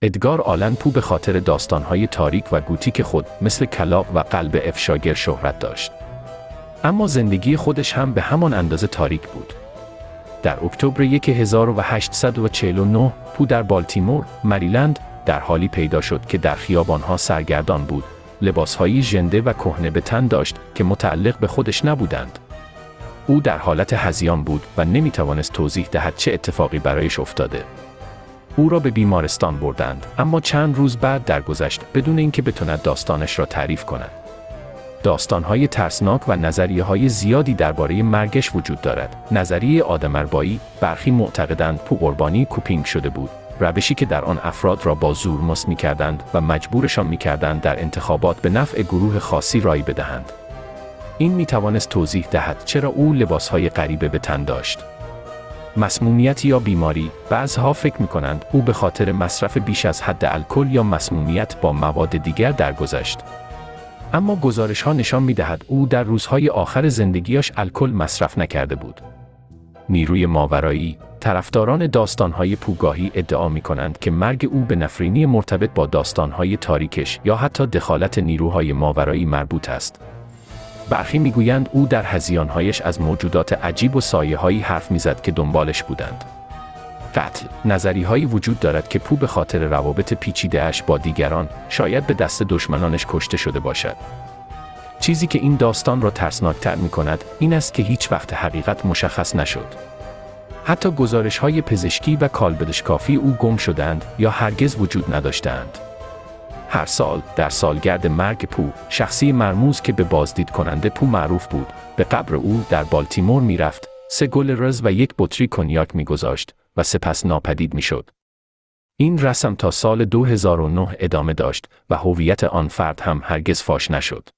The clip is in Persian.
ادگار آلن پو به خاطر داستان‌های تاریک و گوتیک خود مثل کلاغ و قلب افشاگر شهرت داشت. اما زندگی خودش هم به همان اندازه تاریک بود. در اکتبر 1849 پو در بالتیمور، مریلند، در حالی پیدا شد که در خیابان‌ها سرگردان بود، لباس‌های ژنده و کهنه به تن داشت که متعلق به خودش نبودند. او در حالت هذیان بود و نمی‌توانست توضیح دهد چه اتفاقی برایش افتاده. او را به بیمارستان بردند، اما چند روز بعد درگذشت بدون اینکه بتواند داستانش را تعریف کند. داستان‌های ترسناک و نظریه‌های زیادی درباره مرگش وجود دارد. نظریه آدمربایی، برخی معتقدند پو قربانی کوپینگ شده بود، روشی که در آن افراد را با زور مس می‌کردند و مجبورشان می‌کردند در انتخابات به نفع گروه خاصی رای بدهند. این می‌توانست توضیح دهد چرا او لباس‌های غریبه به تن داشت. مسمومیت یا بیماری، بعضها فکر می‌کنند او به خاطر مصرف بیش از حد الکل یا مسمومیت با مواد دیگر درگذشت. اما گزارش‌ها نشان می‌دهد او در روزهای آخر زندگیش الکل مصرف نکرده بود. نیروی ماورایی، طرفداران داستان‌های پوگاهی ادعا می‌کنند که مرگ او به نفرینی مرتبط با داستان‌های تاریکش یا حتی دخالت نیروهای ماورایی مربوط است. برخی می‌گویند او در هذیان‌هایش از موجودات عجیب و سایه‌هایی حرف می‌زد که دنبالش بودند. قتل، نظریه‌هایی وجود دارد که پو به خاطر روابط پیچیده‌اش با دیگران شاید به دست دشمنانش کشته شده باشد. چیزی که این داستان را ترسناکتر می‌کند این است که هیچ وقت حقیقت مشخص نشد. حتی گزارش‌های پزشکی و کالبدشکافی او گم شدند یا هرگز وجود نداشتند. هر سال در سالگرد مرگ پو، شخصی مرموز که به بازدید کننده پو معروف بود، به قبر او در بالتیمور می‌رفت، 3 گل رز و 1 بطری کنیاک می‌گذاشت و سپس ناپدید می‌شد. این رسم تا سال 2009 ادامه داشت و هویت آن فرد هم هرگز فاش نشد.